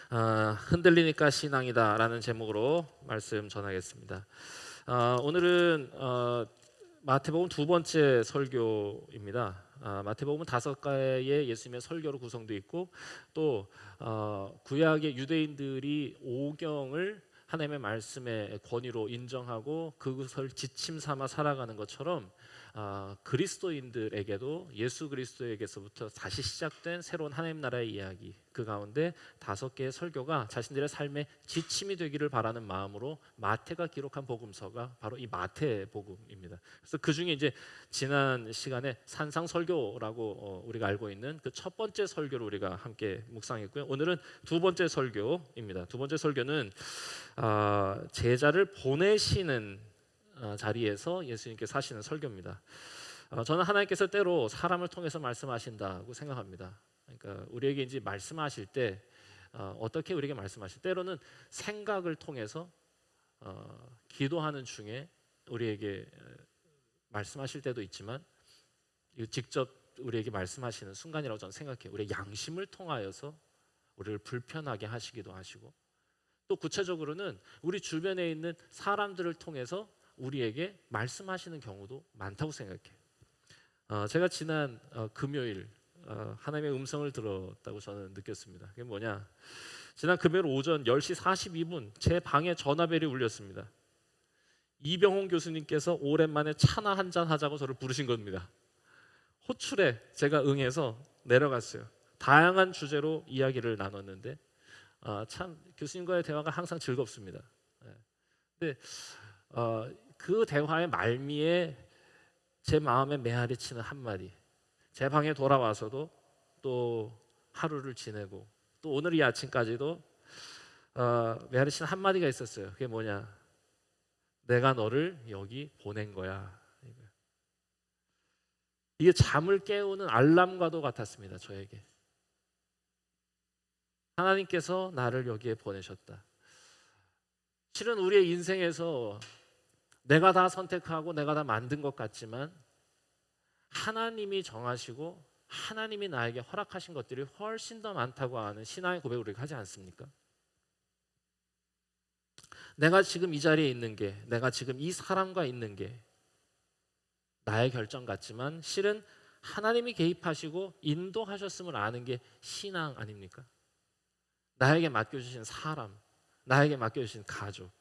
흔들리니까 신앙이다라는 제목으로 말씀 전하겠습니다. 오늘은 마태복음 두 번째 설교입니다. 마태복음은 5가의 예수님의 설교로 구성되어 있고 또 구약의 유대인들이 오경을 하나님의 말씀의 권위로 인정하고 그것을 지침 삼아 살아가는 것처럼 그리스도인들에게도 예수 그리스도에게서부터 다시 시작된 새로운 하나님 나라의 이야기, 그 가운데 5개의 설교가 자신들의 삶의 지침이 되기를 바라는 마음으로 마태가 기록한 복음서가 바로 이 마태복음입니다. 그래서 그 중에 이제 지난 시간에 산상설교라고 우리가 알고 있는 그 첫 번째 설교를 우리가 함께 묵상했고요. 오늘은 두 번째 설교입니다. 두 번째 설교는 제자를 보내시는 자리에서 예수님께서 하시는 설교입니다. 저는 하나님께서 때로 사람을 통해서 말씀하신다고 생각합니다. 그러니까 우리에게 이제 말씀하실 때 어떻게 우리에게 말씀하실 때로는 생각을 통해서 기도하는 중에 우리에게 말씀하실 때도 있지만 직접 우리에게 말씀하시는 순간이라고 저는 생각해요. 우리의 양심을 통하여서 우리를 불편하게 하시기도 하시고 또 구체적으로는 우리 주변에 있는 사람들을 통해서 우리에게 말씀하시는 경우도 많다고 생각해요. 제가 지난 금요일 하나님의 음성을 들었다고 저는 느꼈습니다. 그게 뭐냐? 지난 금요일 오전 10시 42분 제 방에 전화벨이 울렸습니다. 이병홍 교수님께서 오랜만에 차나 한잔 하자고 저를 부르신 겁니다. 호출에 제가 응해서 내려갔어요. 다양한 주제로 이야기를 나눴는데 참 교수님과의 대화가 항상 즐겁습니다. 근데 그 대화의 말미에 제 마음에 메아리 치는 한마디, 제 방에 돌아와서도 또 하루를 지내고 또 오늘 이 아침까지도 메아리 치는 한마디가 있었어요. 그게 뭐냐? 내가 너를 여기 보낸 거야. 이게 잠을 깨우는 알람과도 같았습니다. 저에게 하나님께서 나를 여기에 보내셨다. 실은 우리의 인생에서 내가 다 선택하고 내가 다 만든 것 같지만 하나님이 정하시고 하나님이 나에게 허락하신 것들이 훨씬 더 많다고 하는 신앙의 고백을 우리가 하지 않습니까? 내가 지금 이 자리에 있는 게, 내가 지금 이 사람과 있는 게 나의 결정 같지만 실은 하나님이 개입하시고 인도하셨음을 아는 게 신앙 아닙니까? 나에게 맡겨주신 사람, 나에게 맡겨주신 가족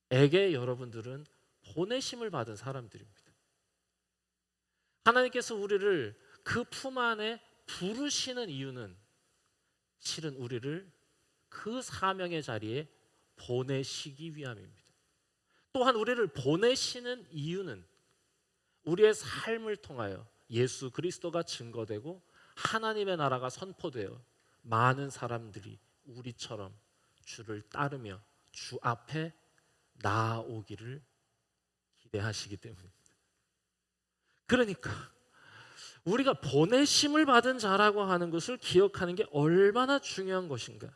에게 여러분들은 보내심을 받은 사람들입니다. 하나님께서 우리를 그 품 안에 부르시는 이유는 실은 우리를 그 사명의 자리에 보내시기 위함입니다. 또한 우리를 보내시는 이유는 우리의 삶을 통하여 예수 그리스도가 증거되고 하나님의 나라가 선포되어 많은 사람들이 우리처럼 주를 따르며 주 앞에 나아오기를 기대하시기 때문입니다. 그러니까 우리가 보내심을 받은 자라고 하는 것을 기억하는 게 얼마나 중요한 것인가.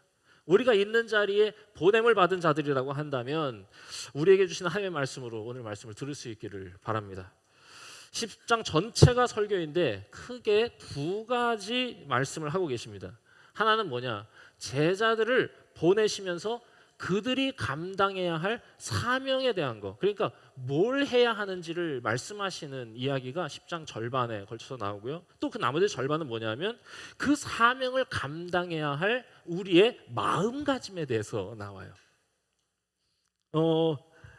우리가 있는 자리에 보냄을 받은 자들이라고 한다면 우리에게 주시는 하나님의 말씀으로 오늘 말씀을 들을 수 있기를 바랍니다. 10장 전체가 설교인데 크게 2가지 말씀을 하고 계십니다. 하나는 뭐냐? 제자들을 보내시면서 그들이 감당해야 할 사명에 대한 거, 그러니까 뭘 해야 하는지를 말씀하시는 이야기가 10장 절반에 걸쳐서 나오고요. 또 그 나머지 절반은 뭐냐면 그 사명을 감당해야 할 우리의 마음가짐에 대해서 나와요.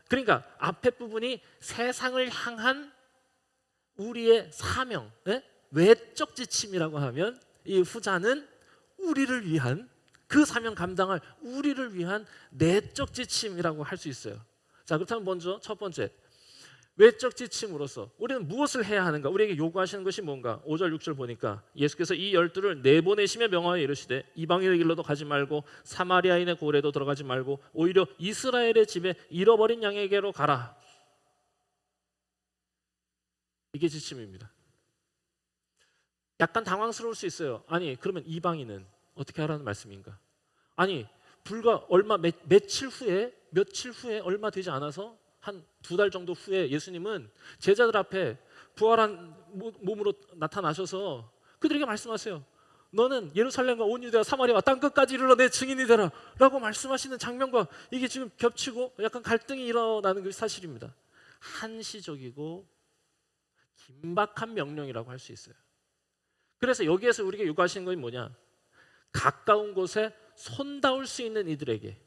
그러니까 앞에 부분이 세상을 향한 우리의 사명, 외적 지침이라고 하면 이 후자는 우리를 위한 그 사명 감당할 우리를 위한 내적 지침이라고 할 수 있어요. 자, 그렇다면 먼저 첫 번째 외적 지침으로서 우리는 무엇을 해야 하는가? 우리에게 요구하시는 것이 뭔가? 5절 6절 보니까 예수께서 이 12를 내보내시며 명하여 이르시되 이방인의 길로도 가지 말고 사마리아인의 고래도 들어가지 말고 오히려 이스라엘의 집에 잃어버린 양에게로 가라. 이게 지침입니다. 약간 당황스러울 수 있어요. 아니 그러면 이방인은 어떻게 하라는 말씀인가? 아니 불과 얼마 며칠 후에 얼마 되지 않아서 한 2달 정도 후에 예수님은 제자들 앞에 부활한 몸으로 나타나셔서 그들에게 말씀하세요. 너는 예루살렘과 온 유대와 사마리아와 땅 끝까지 이르러 내 증인이 되라 라고 말씀하시는 장면과 이게 지금 겹치고 약간 갈등이 일어나는 게 사실입니다. 한시적이고 긴박한 명령이라고 할 수 있어요. 그래서 여기에서 우리가 요구하시는 건 뭐냐? 가까운 곳에 손 닿을 수 있는 이들에게,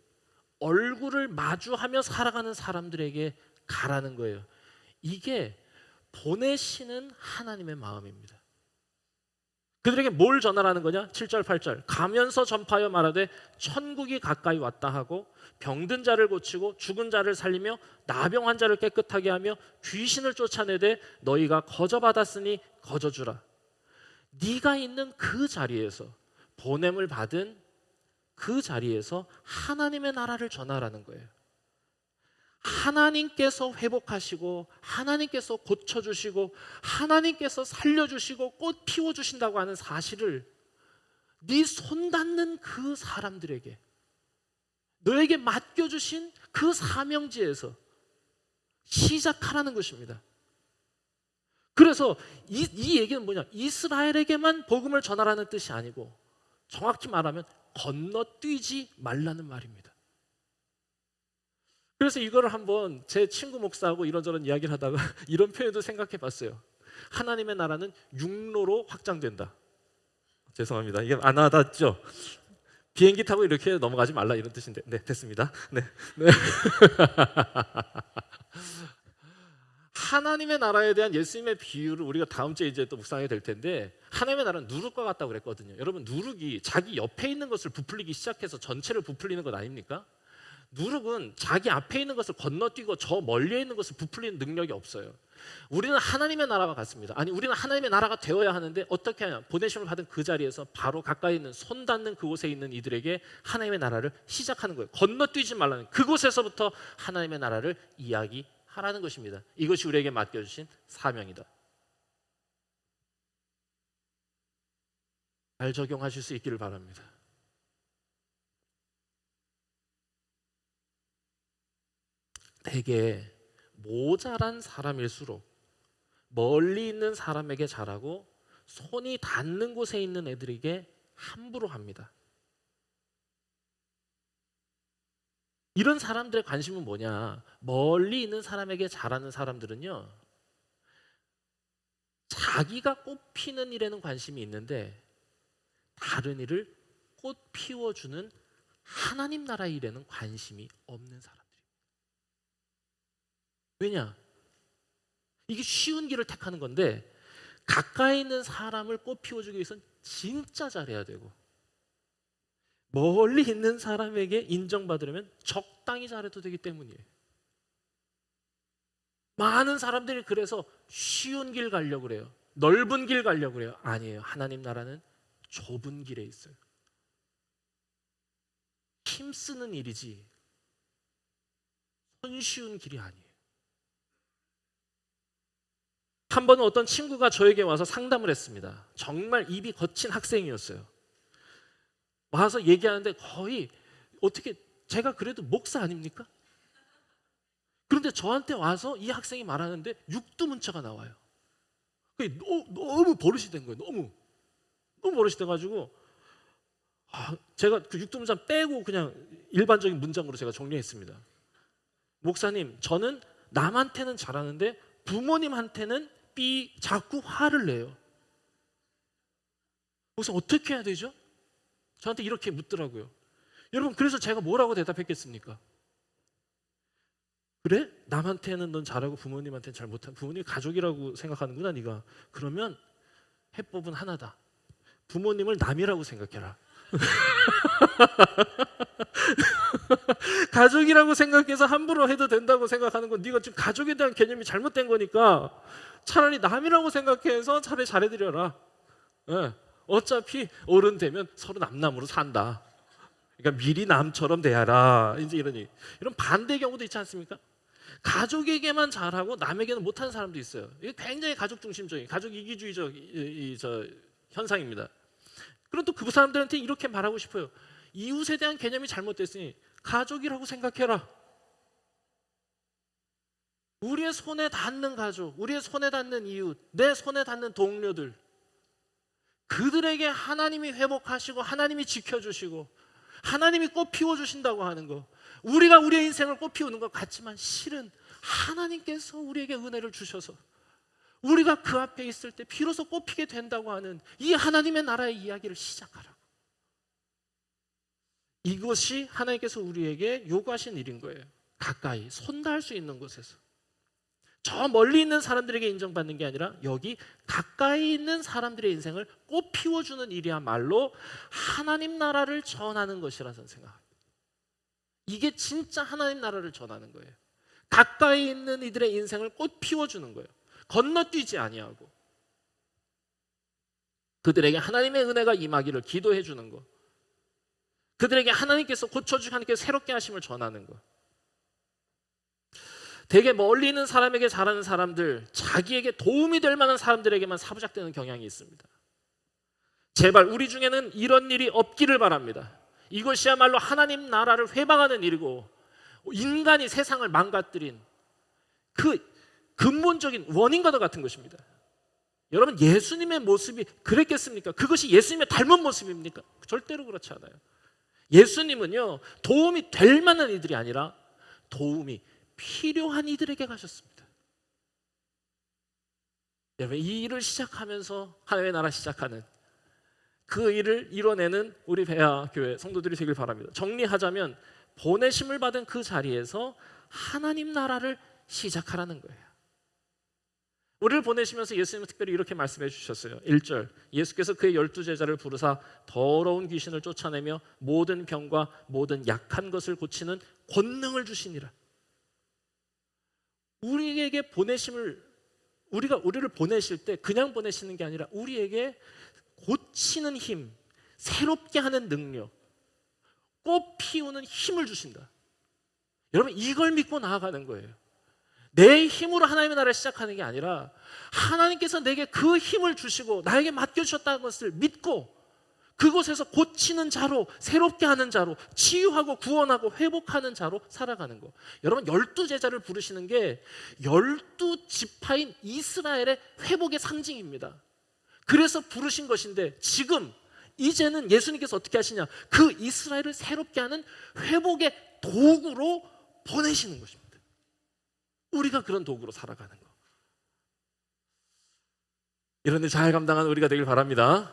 얼굴을 마주하며 살아가는 사람들에게 가라는 거예요. 이게 보내시는 하나님의 마음입니다. 그들에게 뭘 전하라는 거냐? 7절 8절 가면서 전파하여 말하되 천국이 가까이 왔다 하고 병든 자를 고치고 죽은 자를 살리며 나병 환자를 깨끗하게 하며 귀신을 쫓아내되 너희가 거저 받았으니 거저 주라. 네가 있는 그 자리에서, 보냄을 받은 그 자리에서 하나님의 나라를 전하라는 거예요. 하나님께서 회복하시고 하나님께서 고쳐주시고 하나님께서 살려주시고 꽃 피워주신다고 하는 사실을 네 손 닿는 그 사람들에게, 너에게 맡겨주신 그 사명지에서 시작하라는 것입니다. 그래서 이 얘기는 뭐냐? 이스라엘에게만 복음을 전하라는 뜻이 아니고 정확히 말하면 건너뛰지 말라는 말입니다. 그래서 이거를 한번 제 친구 목사하고 이런저런 이야기를 하다가 이런 표현도 생각해 봤어요. 하나님의 나라는 육로로 확장된다. 죄송합니다. 이게 안 와닿죠? 비행기 타고 이렇게 넘어가지 말라 이런 뜻인데, 네, 됐습니다. 네. 하나님의 나라에 대한 예수님의 비유를 우리가 다음 주에 이제 또 묵상하게 될 텐데, 하나님의 나라는 누룩과 같다고 그랬거든요. 여러분, 누룩이 자기 옆에 있는 것을 부풀리기 시작해서 전체를 부풀리는 것 아닙니까? 누룩은 자기 앞에 있는 것을 건너뛰고 저 멀리에 있는 것을 부풀리는 능력이 없어요. 우리는 하나님의 나라와 같습니다. 아니, 우리는 하나님의 나라가 되어야 하는데 어떻게 하냐? 보내심을 받은 그 자리에서 바로 가까이 있는, 손 닿는 그곳에 있는 이들에게 하나님의 나라를 시작하는 거예요. 건너뛰지 말라는, 그곳에서부터 하나님의 나라를 이야기하라는 것입니다. 이것이 우리에게 맡겨주신 사명이다. 잘 적용하실 수 있기를 바랍니다. 되게 모자란 사람일수록 멀리 있는 사람에게 잘하고 손이 닿는 곳에 있는 애들에게 함부로 합니다. 이런 사람들의 관심은 뭐냐? 멀리 있는 사람에게 잘하는 사람들은요, 자기가 꽃 피는 일에는 관심이 있는데 다른 일을 꽃 피워주는 하나님 나라 일에는 관심이 없는 사람들입니다. 왜냐? 이게 쉬운 길을 택하는 건데 가까이 있는 사람을 꽃 피워주기 위해서는 진짜 잘해야 되고, 멀리 있는 사람에게 인정받으려면 적당히 잘해도 되기 때문이에요. 많은 사람들이 그래서 쉬운 길 가려고 그래요. 넓은 길 가려고 그래요. 아니에요. 하나님 나라는 좁은 길에 있어요. 힘쓰는 일이지 손쉬운 길이 아니에요. 한 번은 어떤 친구가 저에게 와서 상담을 했습니다. 정말 입이 거친 학생이었어요. 와서 얘기하는데 거의 어떻게, 제가 그래도 목사 아닙니까? 그런데 저한테 와서 이 학생이 말하는데 육두문자가 나와요. 그게 너무 버릇이 된 거예요. 너무 버릇이 돼가지고 제가 그 육두문자 빼고 그냥 일반적인 문장으로 제가 정리했습니다. 목사님, 저는 남한테는 잘하는데 부모님한테는 자꾸 화를 내요. 그래서 어떻게 해야 되죠? 저한테 이렇게 묻더라고요. 여러분, 그래서 제가 뭐라고 대답했겠습니까? 그래? 남한테는 넌 잘하고 부모님한테는 잘 못한, 부모님 가족이라고 생각하는구나 네가. 그러면 해법은 하나다. 부모님을 남이라고 생각해라. 가족이라고 생각해서 함부로 해도 된다고 생각하는 건 네가 지금 가족에 대한 개념이 잘못된 거니까 차라리 남이라고 생각해서 차라리 잘해드려라. 네. 어차피 어른 되면 서로 남남으로 산다. 그러니까 미리 남처럼 대하라. 이제 이런 반대 경우도 있지 않습니까? 가족에게만 잘하고 남에게는 못하는 사람도 있어요. 이게 굉장히 가족 중심적인, 가족 이기주의적 현상입니다. 그럼 또 그 사람들한테 이렇게 말하고 싶어요. 이웃에 대한 개념이 잘못됐으니 가족이라고 생각해라. 우리의 손에 닿는 가족, 우리의 손에 닿는 이웃, 내 손에 닿는 동료들, 그들에게 하나님이 회복하시고 하나님이 지켜주시고 하나님이 꽃 피워주신다고 하는 거, 우리가 우리의 인생을 꽃 피우는 것 같지만 실은 하나님께서 우리에게 은혜를 주셔서 우리가 그 앞에 있을 때 비로소 꽃 피게 된다고 하는 이 하나님의 나라의 이야기를 시작하라고. 이것이 하나님께서 우리에게 요구하신 일인 거예요. 가까이 손 닿을 수 있는 곳에서, 저 멀리 있는 사람들에게 인정받는 게 아니라 여기 가까이 있는 사람들의 인생을 꽃 피워주는 일이야말로 하나님 나라를 전하는 것이라 저는 생각합니다. 이게 진짜 하나님 나라를 전하는 거예요. 가까이 있는 이들의 인생을 꽃 피워주는 거예요. 건너뛰지 아니하고 그들에게 하나님의 은혜가 임하기를 기도해 주는 것, 그들에게 하나님께서 고쳐주시고 하나님께서 새롭게 하심을 전하는 것. 되게 멀리 있는 사람에게 잘하는 사람들, 자기에게 도움이 될 만한 사람들에게만 사부작되는 경향이 있습니다. 제발 우리 중에는 이런 일이 없기를 바랍니다. 이것이야말로 하나님 나라를 회방하는 일이고 인간이 세상을 망가뜨린 그 근본적인 원인과도 같은 것입니다. 여러분, 예수님의 모습이 그랬겠습니까? 그것이 예수님의 닮은 모습입니까? 절대로 그렇지 않아요. 예수님은요, 도움이 될 만한 이들이 아니라 도움이 필요한 이들에게 가셨습니다. 여러분, 이 일을 시작하면서 하나님의 나라 시작하는 그 일을 이뤄내는 우리 배아 교회 성도들이 되길 바랍니다. 정리하자면 보내심을 받은 그 자리에서 하나님 나라를 시작하라는 거예요. 우리를 보내시면서 예수님은 특별히 이렇게 말씀해 주셨어요. 1절, 예수께서 그의 12제자를 부르사 더러운 귀신을 쫓아내며 모든 병과 모든 약한 것을 고치는 권능을 주시니라. 우리에게 보내심을, 우리를 보내실 때 그냥 보내시는 게 아니라 우리에게 고치는 힘, 새롭게 하는 능력, 꽃 피우는 힘을 주신다. 여러분, 이걸 믿고 나아가는 거예요. 내 힘으로 하나님의 나라를 시작하는 게 아니라 하나님께서 내게 그 힘을 주시고 나에게 맡겨주셨다는 것을 믿고 그곳에서 고치는 자로, 새롭게 하는 자로, 치유하고 구원하고 회복하는 자로 살아가는 거. 여러분, 12제자를 부르시는 게 12지파인 이스라엘의 회복의 상징입니다. 그래서 부르신 것인데 지금 이제는 예수님께서 어떻게 하시냐, 그 이스라엘을 새롭게 하는 회복의 도구로 보내시는 것입니다. 우리가 그런 도구로 살아가는 거. 이런 일 잘 감당하는 우리가 되길 바랍니다.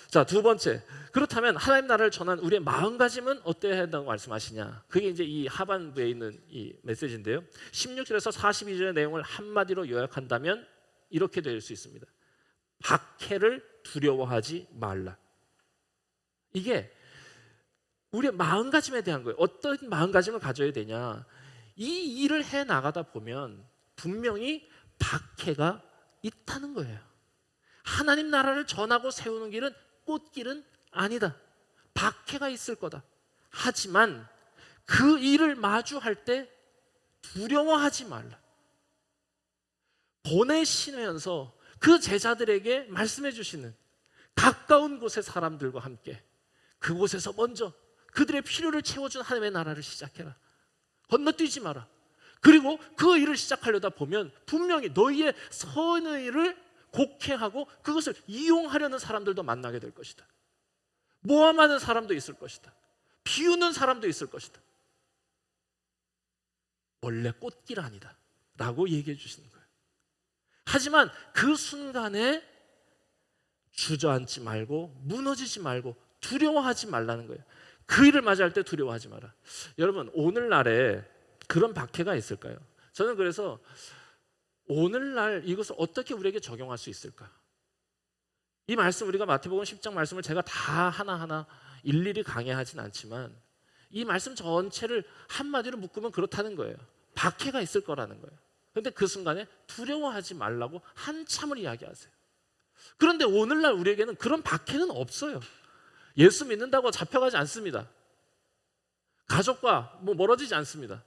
자, 두 번째, 그렇다면 하나님 나라를 전한 우리의 마음가짐은 어때야 한다고 말씀하시냐. 그게 이제 이 하반부에 있는 이 메시지인데요, 16절에서 42절의 내용을 한마디로 요약한다면 이렇게 될 수 있습니다. 박해를 두려워하지 말라. 이게 우리의 마음가짐에 대한 거예요. 어떤 마음가짐을 가져야 되냐. 이 일을 해 나가다 보면 분명히 박해가 있다는 거예요. 하나님 나라를 전하고 세우는 길은 꽃길은 아니다. 박해가 있을 거다. 하지만 그 일을 마주할 때 두려워하지 말라. 보내시면서 그 제자들에게 말씀해 주시는 가까운 곳의 사람들과 함께 그곳에서 먼저 그들의 필요를 채워준 하나님의 나라를 시작해라. 건너뛰지 마라. 그리고 그 일을 시작하려다 보면 분명히 너희의 선의를 곡해하고 그것을 이용하려는 사람들도 만나게 될 것이다. 모함하는 사람도 있을 것이다. 비우는 사람도 있을 것이다. 원래 꽃길 아니다 라고 얘기해 주시는 거예요. 하지만 그 순간에 주저앉지 말고 무너지지 말고 두려워하지 말라는 거예요. 그 일을 맞이할 때 두려워하지 마라. 여러분, 오늘날에 그런 박해가 있을까요? 저는 그래서 오늘날 이것을 어떻게 우리에게 적용할 수 있을까? 이 말씀, 우리가 마태복음 10장 말씀을 제가 다 하나하나 일일이 강의하진 않지만 이 말씀 전체를 한마디로 묶으면 그렇다는 거예요. 박해가 있을 거라는 거예요. 그런데 그 순간에 두려워하지 말라고 한참을 이야기하세요. 그런데 오늘날 우리에게는 그런 박해는 없어요. 예수 믿는다고 잡혀가지 않습니다. 가족과 멀어지지 않습니다.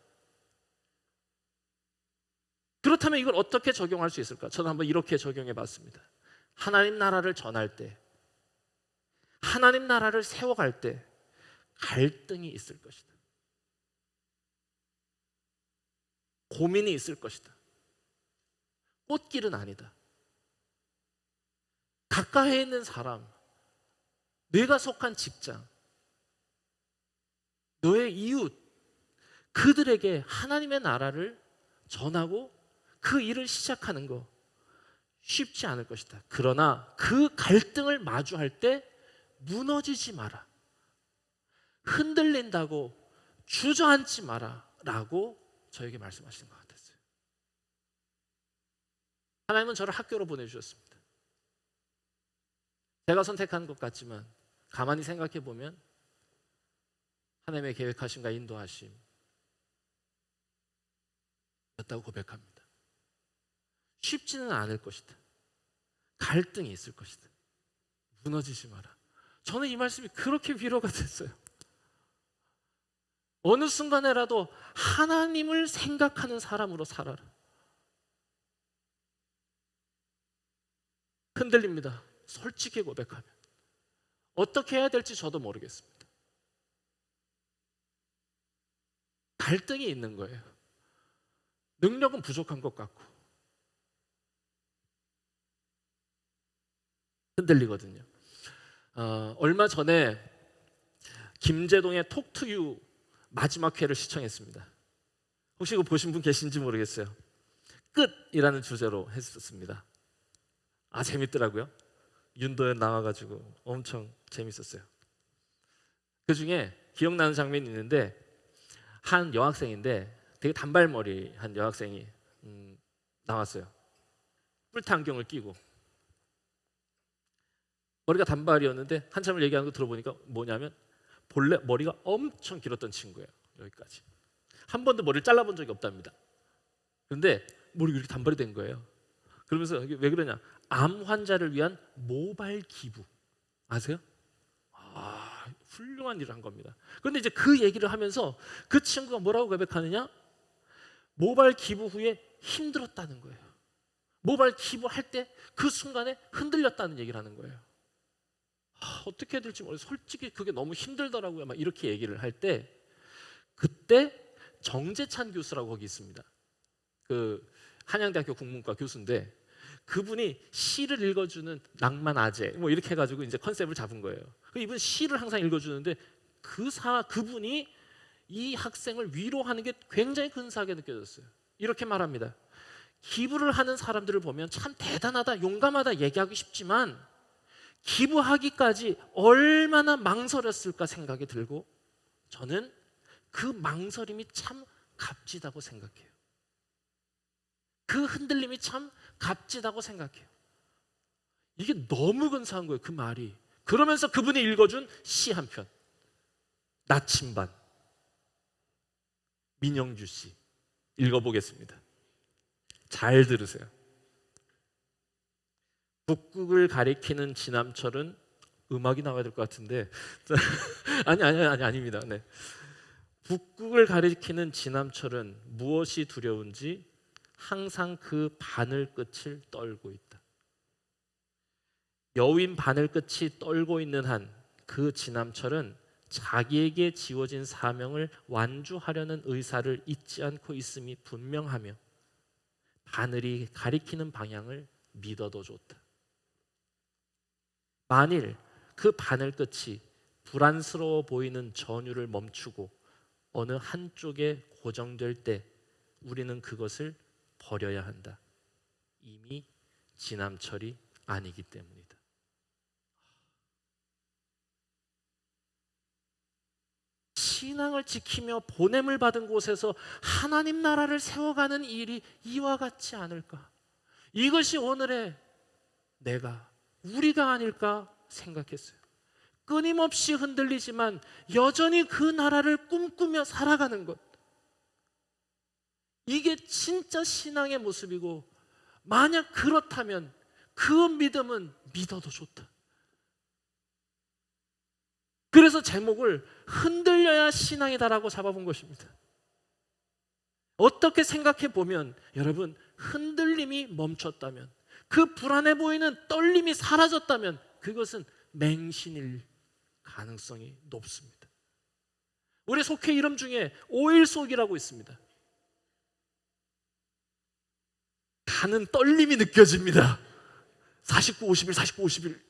그렇다면 이걸 어떻게 적용할 수 있을까? 저는 한번 이렇게 적용해 봤습니다. 하나님 나라를 전할 때, 하나님 나라를 세워갈 때 갈등이 있을 것이다. 고민이 있을 것이다. 꽃길은 아니다. 가까이 있는 사람, 내가 속한 직장, 너의 이웃, 그들에게 하나님의 나라를 전하고 그 일을 시작하는 거 쉽지 않을 것이다. 그러나 그 갈등을 마주할 때 무너지지 마라. 흔들린다고 주저앉지 마라 라고 저에게 말씀하시는 것 같았어요. 하나님은 저를 학교로 보내주셨습니다. 제가 선택한 것 같지만 가만히 생각해 보면 하나님의 계획하심과 인도하심 였다고 고백합니다. 쉽지는 않을 것이다. 갈등이 있을 것이다. 무너지지 마라. 저는 이 말씀이 그렇게 위로가 됐어요. 어느 순간에라도 하나님을 생각하는 사람으로 살아라. 흔들립니다. 솔직히 고백하면. 어떻게 해야 될지 저도 모르겠습니다. 갈등이 있는 거예요. 능력은 부족한 것 같고 흔들리거든요. 얼마 전에 김제동의 톡투유 마지막 회를 시청했습니다. 혹시 이거 보신 분 계신지 모르겠어요. 끝이라는 주제로 했었습니다. 재밌더라고요. 윤도현 나와가지고 엄청 재밌었어요. 그 중에 기억나는 장면이 있는데 한 여학생인데 되게 단발머리 한 여학생이 나왔어요. 뿔테 안경을 끼고 머리가 단발이었는데 한참을 얘기하는 거 들어보니까 뭐냐면 본래 머리가 엄청 길었던 친구예요. 여기까지. 한 번도 머리를 잘라본 적이 없답니다. 그런데 머리가 이렇게 단발이 된 거예요. 그러면서 왜 그러냐? 암 환자를 위한 모발 기부. 아세요? 훌륭한 일을 한 겁니다. 그런데 이제 그 얘기를 하면서 그 친구가 뭐라고 고백하느냐? 모발 기부 후에 힘들었다는 거예요. 모발 기부할 때 그 순간에 흔들렸다는 얘기를 하는 거예요. 어떻게 해야 될지 모르겠어요. 솔직히 그게 너무 힘들더라고요. 막 이렇게 얘기를 할 때 그때 정재찬 교수라고 거기 있습니다. 그 한양대학교 국문과 교수인데 그분이 시를 읽어주는 낭만 아재 뭐 이렇게 해가지고 이제 컨셉을 잡은 거예요. 이분 시를 항상 읽어주는데 그분이 이 학생을 위로하는 게 굉장히 근사하게 느껴졌어요. 이렇게 말합니다. 기부를 하는 사람들을 보면 참 대단하다, 용감하다 얘기하기 쉽지만 기부하기까지 얼마나 망설였을까 생각이 들고 저는 그 망설임이 참 값지다고 생각해요. 그 흔들림이 참 값지다고 생각해요. 이게 너무 근사한 거예요, 그 말이. 그러면서 그분이 읽어준 시 한 편. 나침반. 민영주 씨. 읽어보겠습니다. 잘 들으세요. 북극을 가리키는 지남철은 음악이 나와야 될 것 같은데 아닙니다. 네. 북극을 가리키는 지남철은 무엇이 두려운지 항상 그 바늘 끝을 떨고 있다. 여윈 바늘 끝이 떨고 있는 한 그 지남철은 자기에게 지워진 사명을 완주하려는 의사를 잊지 않고 있음이 분명하며 바늘이 가리키는 방향을 믿어도 좋다. 만일 그 바늘 끝이 불안스러워 보이는 전율을 멈추고 어느 한쪽에 고정될 때 우리는 그것을 버려야 한다. 이미 지남철이 아니기 때문이다. 신앙을 지키며 보냄을 받은 곳에서 하나님 나라를 세워가는 일이 이와 같지 않을까? 이것이 오늘의 우리가 아닐까 생각했어요. 끊임없이 흔들리지만 여전히 그 나라를 꿈꾸며 살아가는 것. 이게 진짜 신앙의 모습이고 만약 그렇다면 그 믿음은 믿어도 좋다. 그래서 제목을 흔들려야 신앙이다라고 잡아본 것입니다. 어떻게 생각해 보면 여러분 흔들림이 멈췄다면 그 불안해 보이는 떨림이 사라졌다면 그것은 맹신일 가능성이 높습니다. 우리 속회 이름 중에 오일속이라고 있습니다. 가는 떨림이 느껴집니다. 49, 51, 49, 51.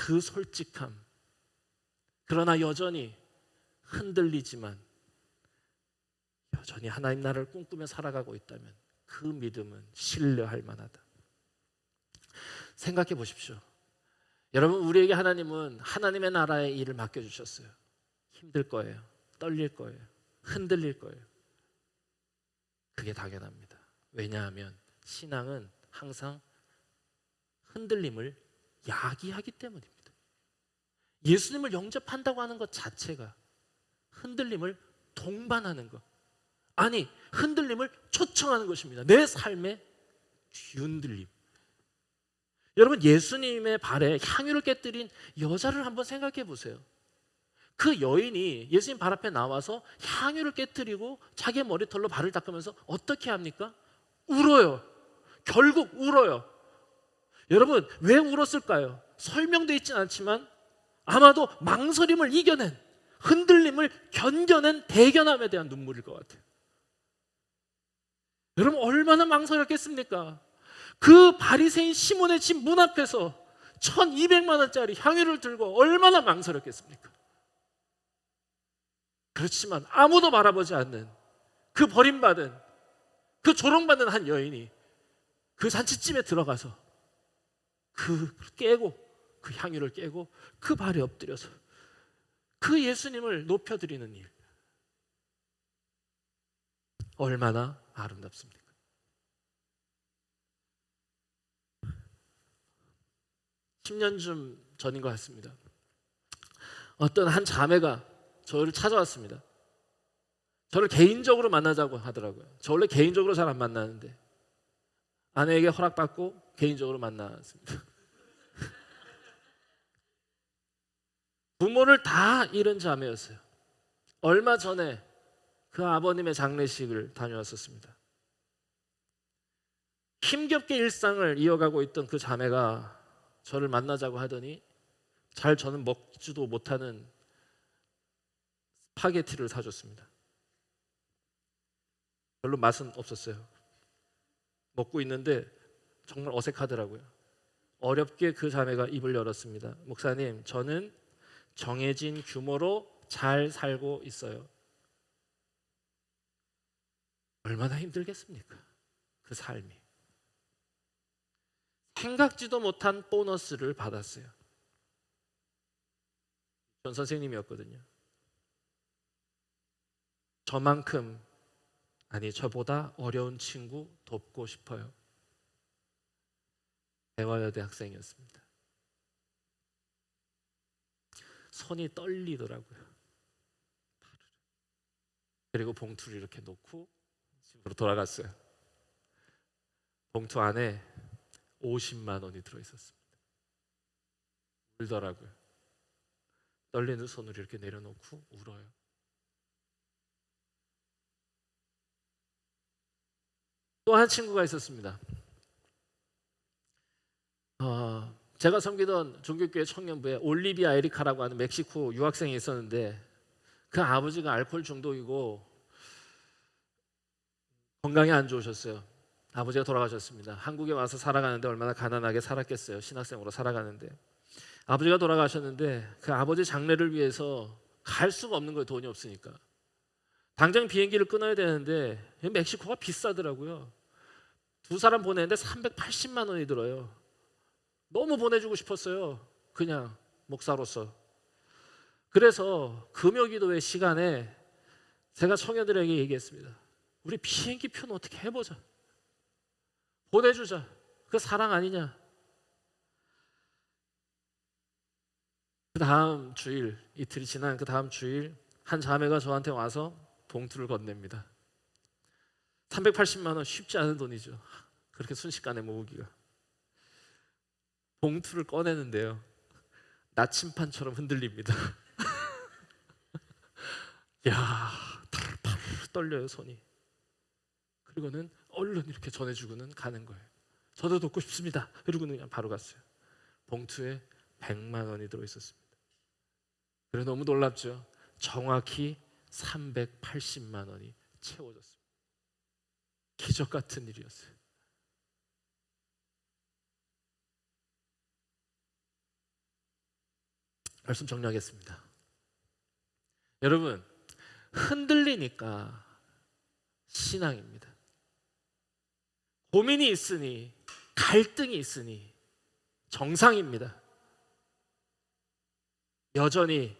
그 솔직함, 그러나 여전히 흔들리지만 여전히 하나님 나라를 꿈꾸며 살아가고 있다면 그 믿음은 신뢰할 만하다. 생각해 보십시오. 여러분, 우리에게 하나님은 하나님의 나라의 일을 맡겨주셨어요. 힘들 거예요. 떨릴 거예요. 흔들릴 거예요. 그게 당연합니다. 왜냐하면 신앙은 항상 흔들림을 야기하기 때문입니다. 예수님을 영접한다고 하는 것 자체가 흔들림을 동반하는 것, 아니 흔들림을 초청하는 것입니다. 내 삶의 뒤흔들림. 여러분, 예수님의 발에 향유를 깨뜨린 여자를 한번 생각해 보세요. 그 여인이 예수님 발 앞에 나와서 향유를 깨뜨리고 자기의 머리털로 발을 닦으면서 어떻게 합니까? 울어요. 결국 울어요. 여러분, 왜 울었을까요? 설명되어 있지는 않지만 아마도 망설임을 이겨낸, 흔들림을 견뎌낸 대견함에 대한 눈물일 것 같아요. 여러분, 얼마나 망설였겠습니까? 그 바리새인 시몬의 집 문 앞에서 1,200만 원짜리 향유를 들고 얼마나 망설였겠습니까? 그렇지만 아무도 바라보지 않는 그 버림받은, 그 조롱받는 한 여인이 그 잔치집에 들어가서 그 향유를 깨고 그 발에 엎드려서 그 예수님을 높여드리는 일, 얼마나 아름답습니까? 십 년쯤 전인 것 같습니다. 어떤 한 자매가 저를 찾아왔습니다. 저를 개인적으로 만나자고 하더라고요. 저 원래 개인적으로 잘 안 만나는데 아내에게 허락받고 개인적으로 만났습니다. 부모를 다 잃은 자매였어요. 얼마 전에 그 아버님의 장례식을 다녀왔었습니다. 힘겹게 일상을 이어가고 있던 그 자매가 저를 만나자고 하더니 저는 먹지도 못하는 스파게티를 사줬습니다. 별로 맛은 없었어요. 먹고 있는데 정말 어색하더라고요. 어렵게 그 자매가 입을 열었습니다. 목사님, 저는 정해진 규모로 잘 살고 있어요. 얼마나 힘들겠습니까? 그 삶이. 생각지도 못한 보너스를 받았어요. 전 선생님이었거든요. 저보다 어려운 친구 돕고 싶어요. 대화여대 학생이었습니다. 손이 떨리더라고요. 그리고 봉투를 이렇게 놓고 집으로 돌아갔어요. 봉투 안에 50만 원이 들어있었습니다. 울더라고요. 떨리는 손을 이렇게 내려놓고 울어요. 또 한 친구가 있었습니다. 제가 섬기던 종교교회 청년부에 올리비아 에리카라고 하는 멕시코 유학생이 있었는데 그 아버지가 알코올 중독이고 건강이 안 좋으셨어요. 아버지가 돌아가셨습니다. 한국에 와서 살아가는데 얼마나 가난하게 살았겠어요. 신학생으로 살아가는데. 아버지가 돌아가셨는데 그 아버지 장례를 위해서 갈 수가 없는 거예요. 돈이 없으니까. 당장 비행기를 끊어야 되는데 멕시코가 비싸더라고요. 두 사람 보내는데 380만 원이 들어요. 너무 보내주고 싶었어요. 그냥 목사로서. 그래서 금요기도회 시간에 제가 청년들에게 얘기했습니다. 우리 비행기 표는 어떻게 해보자. 보내주자. 그 사랑 아니냐. 그 다음 주일, 이틀이 지난 그 다음 주일 한 자매가 저한테 와서 봉투를 건넵니다. 380만 원 쉽지 않은 돈이죠. 그렇게 순식간에 모으기가. 봉투를 꺼내는데요. 나침판처럼 흔들립니다. 야, 팔 떨려요 손이. 그리고는 얼른 이렇게 전해주고는 가는 거예요. 저도 돕고 싶습니다. 그리고는 그냥 바로 갔어요. 봉투에 100만 원이 들어있었습니다. 그래 너무 놀랍죠. 정확히 380만 원이 채워졌습니다. 기적 같은 일이었어요. 말씀 정리하겠습니다. 여러분, 흔들리니까 신앙입니다. 고민이 있으니, 갈등이 있으니 정상입니다. 여전히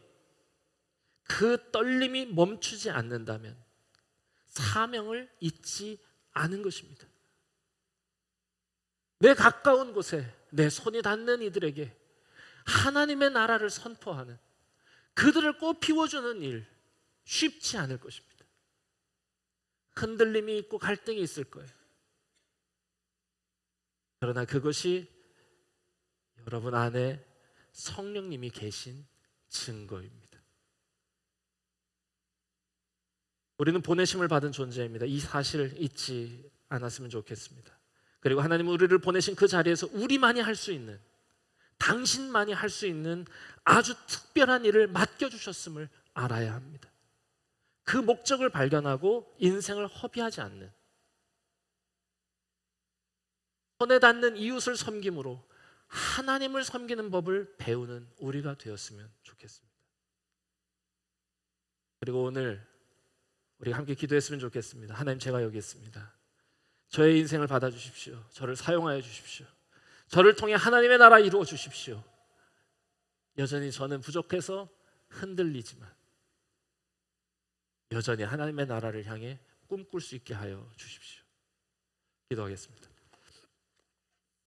그 떨림이 멈추지 않는다면 사명을 잊지 않은 것입니다. 내 가까운 곳에 내 손이 닿는 이들에게 하나님의 나라를 선포하는, 그들을 꽃피워주는 일, 쉽지 않을 것입니다. 흔들림이 있고 갈등이 있을 거예요. 그러나 그것이 여러분 안에 성령님이 계신 증거입니다. 우리는 보내심을 받은 존재입니다. 이 사실을 잊지 않았으면 좋겠습니다. 그리고 하나님은 우리를 보내신 그 자리에서 우리만이 할 수 있는, 당신만이 할 수 있는 아주 특별한 일을 맡겨주셨음을 알아야 합니다. 그 목적을 발견하고 인생을 허비하지 않는, 손에 닿는 이웃을 섬김으로 하나님을 섬기는 법을 배우는 우리가 되었으면 좋겠습니다. 그리고 오늘 우리가 함께 기도했으면 좋겠습니다. 하나님, 제가 여기 있습니다. 저의 인생을 받아주십시오. 저를 사용하여 주십시오. 저를 통해 하나님의 나라 이루어 주십시오. 여전히 저는 부족해서 흔들리지만 여전히 하나님의 나라를 향해 꿈꿀 수 있게 하여 주십시오. 기도하겠습니다.